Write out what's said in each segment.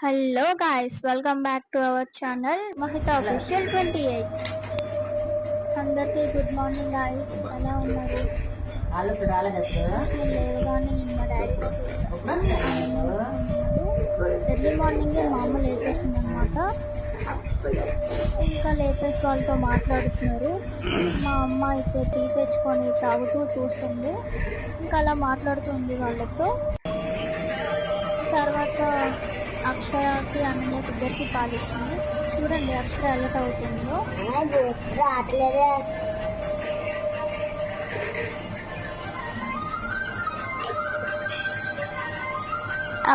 Hello guys, welcome back to our channel Mahita Official 28. అందరికీ good morning guys. ఎలా ఉన్నారు? నేను లేవగానే మా డాడీనే చేశాను. ఎర్లీ మార్నింగే మా అమ్మ లేపేసింది అనమాట. ఇంకా లేపేసి వాళ్ళతో మాట్లాడుతున్నారు. మా అమ్మ అయితే టీ తెచ్చుకొని తాగుతూ చూస్తుంది. ఇంకా అలా మాట్లాడుతుంది వాళ్ళతో. తర్వాత అక్షరాకి అన్నయ్యకి ఇద్దరికి పాలిచ్చింది. చూడండి అక్షర ఎలా అవుతుందో.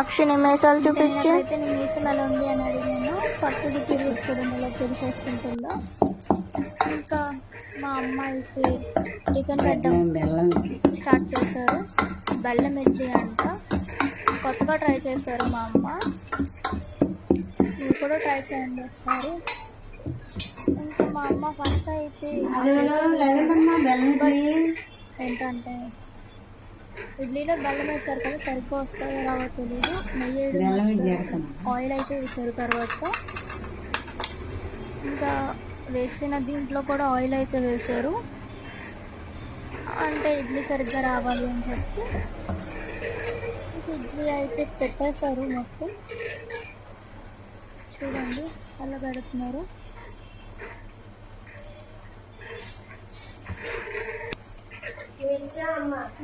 అక్షని మీసాలు చూపించి అయితే నీ మీసాలు ఎలా ఉంది అని అడిగాను. పక్కకి తిరిగి చూడండి ఎలా తెలిసేసుకుంటుందో. ఇంకా మా అమ్మ అయితే టిఫిన్ పెట్టడం స్టార్ట్ చేశారు. బెల్లం ఇడ్లీ అంట కొత్తగా ట్రై చేశారు మా అమ్మ. మీరు కూడా ట్రై చేయండి ఒకసారి. ఇంకా మా అమ్మ ఫస్ట్ అయితే ఏంటంటే ఇడ్లీలో బెల్లం వేసారు కదా, సరిగ్గా వస్తాయో రావో తెలీదు. నెయ్యి వేయడం, ఆయిల్ అయితే వేసారు. తర్వాత ఇంకా వేసిన దీంట్లో కూడా ఆయిల్ అయితే వేసారు. అంటే ఇడ్లీ సరిగ్గా రావాలి అని చెప్పి ఇడ్లీ అయితే పెట్టేశారు మొత్తం. చూడండి అలా పెడుతున్నారు.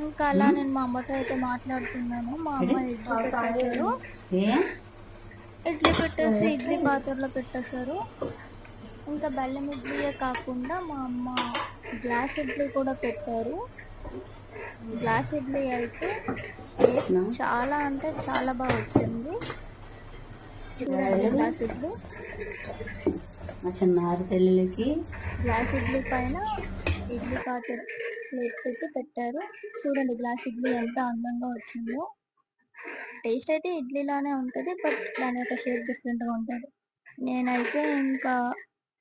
ఇంకా అలా నేను మా అమ్మతో అయితే మాట్లాడుతున్నాను. మా అమ్మ ఇడ్లీ పెట్టేశారు. ఇడ్లీ పెట్టేసి ఇడ్లీ పాత్రలో పెట్టేశారు. ఇంకా బెల్లం ఇడ్లీయే కాకుండా మా అమ్మ గ్లాస్ ఇడ్లీ కూడా పెట్టారు. గ్లాస్ ఇడ్లీ అయితే చాలా అంటే చాలా బాగా వచ్చింది. చూడండి గ్లాస్ ఇడ్లీ. గ్లాస్ ఇడ్లీ పైన ఇడ్లీ పాత్ర ప్లేట్ పెట్టి పెట్టారు. చూడండి గ్లాస్ ఇడ్లీ ఎంత అందంగా వచ్చిందో. టేస్ట్ అయితే ఇడ్లీలానే ఉంటుంది, బట్ దాని యొక్క షేప్ డిఫరెంట్గా ఉంటుంది. నేనైతే ఇంకా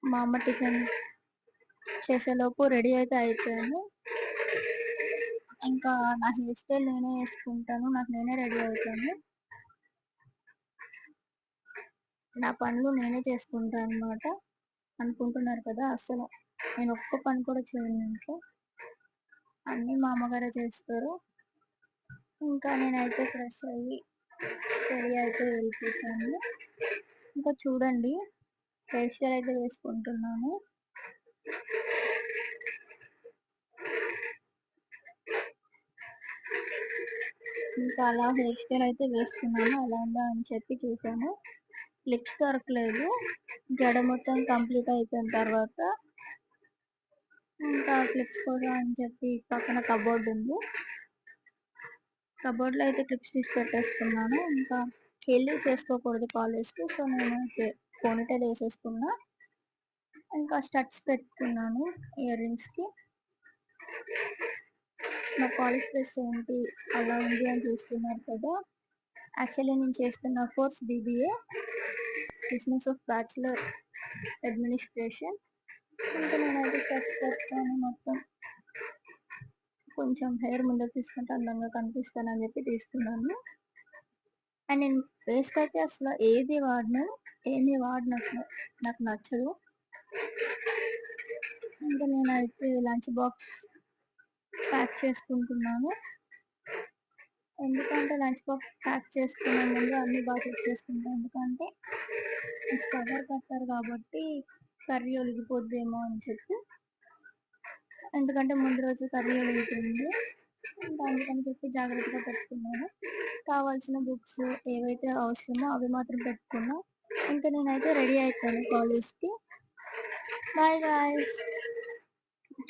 మా అమ్మ టిఫిన్ చేసేలోపు రెడీ అయితే అయిపోయాను. ఇంకా నా హెయిర్ స్టైల్ నేనే వేసుకుంటాను, నాకు నేనే రెడీ అవుతాను. నా పనులు నేనే చేసుకుంటాను అన్నమాట. అనుకుంటున్నారు కదా, అసలు నేను ఒక్క పని కూడా చేయను ఇంట్లో, అన్నీ మా అమ్మగారే చేస్తారు. ఇంకా నేనైతే ఫ్రెష్ అయ్యి రెడీ అయితే వెళ్ళిపోతాను. ఇంకా చూడండి హెయిర్ స్టైల్ అయితే వేసుకుంటున్నాను. ఇంకా అలా హెయిర్ స్టైల్ అయితే వేసుకున్నాను. అలా ఉందా అని చెప్పి చూసాను. లిప్స్ దొరకలేదు. జడ మొత్తం కంప్లీట్ అయిపోయిన తర్వాత ఇంకా క్లిప్స్ కోసం అని చెప్పి పక్కన కబోర్డ్ ఉంది. కబోర్డ్లో అయితే క్లిప్స్ తీసి పెట్టేసుకున్నాను. ఇంకా హెయిర్ చేసుకోకూడదు కాలేజ్కి, సో నేనైతే పోనీటైల్ వేసేసుకున్నా. ఇంకా స్టడ్స్ పెట్టుకున్నాను ఇయర్ రింగ్స్కి. నా కాలేజ్ డ్రెస్ ఏంటి అలా ఉంది అని చూస్తున్నారు కదా, యాక్చువల్లీ నేను చేస్తున్న course BBA, business of bachelor administration. ఇంకా నేనైతే స్టడ్స్ పెట్టుకొని మొత్తం కొంచెం హెయిర్ ముందుకు తీసుకుంటే అందంగా కనిపిస్తానని చెప్పి తీసుకున్నాను. అండ్ నేను ఫేస్కి అయితే అసలు ఏమి వాడను, అసలు నాకు నచ్చదు. ఇంకా నేనైతే లంచ్ బాక్స్ ప్యాక్ చేసుకుంటున్నాను. ఎందుకంటే లంచ్ బాక్స్ ప్యాక్ చేసుకునే ముందు అన్ని బాగా చెక్ చేసుకుంటాను. ఎందుకంటే కవర్ కట్టారు కాబట్టి కర్రీ ఒలిగిపోద్దేమో అని చెప్పి. ఎందుకంటే ముందు రోజు కర్రీ ఒలుగుతుంది, అందుకని చెప్పి జాగ్రత్తగా పెట్టుకున్నాను. కావాల్సిన బుక్స్ ఏవైతే అవసరమో అవి మాత్రం పెట్టుకున్నా. ఇంకా నేనైతే రెడీ అయిపోయాను కాలేజ్కి. బాయ్ గాయ్స్,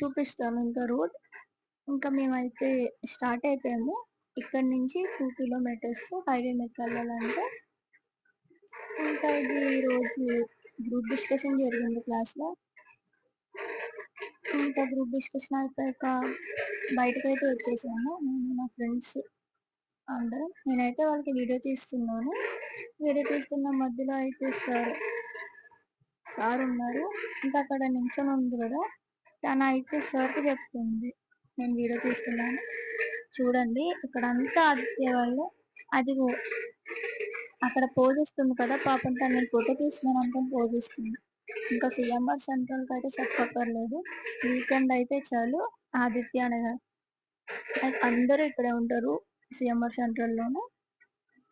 చూపిస్తాను ఇంకా రోడ్. ఇంకా మేమైతే స్టార్ట్ అయిపోయాము. ఇక్కడ నుంచి 2 కిలోమీటర్స్ హైవే మీద వెళ్ళాలంటే. ఇంకా ఇది రోజు గ్రూప్ డిస్కషన్ జరిగింది క్లాస్లో. ఇంకా గ్రూప్ డిస్కషన్ అయిపోయాక బయటకైతే వచ్చేసాము నేను నా ఫ్రెండ్స్ అందరం. నేనైతే వాళ్ళకి వీడియో తీస్తున్నాను. వీడియో తీస్తున్న మధ్యలో అయితే సార్ ఉన్నారు. ఇంకా అక్కడ నించొని ఉంది కదా, తను అయితే సార్కి చెప్తుంది నేను వీడియో తీస్తున్నాను. చూడండి ఇక్కడ అంతా ఆదిత్య వాళ్ళు, అదిగో అక్కడ పోజ్ ఇస్తుంది కదా పాపం, తను నేను ఫోటో తీస్తున్నాను అనుకుని పోజ్ ఇస్తుంది. ఇంకా సిఎంఆర్ సెంట్రల్కి అయితే చెప్పక్కర్లేదు, వీకెండ్ అయితే చాలు ఆదిత్య అనే అందరూ ఇక్కడే ఉంటారు సిఎంఆర్ సెంట్రల్లోనే.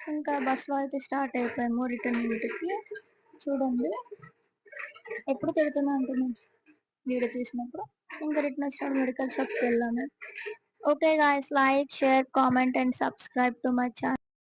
ఇంకా బస్సులో అయితే స్టార్ట్ అయిపోయాము రిటర్న్ ఇంటికి. చూడండి ఎప్పుడు తిడుతూనే ఉంటుంది వీడియో తీసినప్పుడు. ఇంకా రిటర్న్ వచ్చినప్పుడు మెడికల్ షాప్కి వెళ్ళాము. Okay guys, like, share, comment and subscribe to my channel.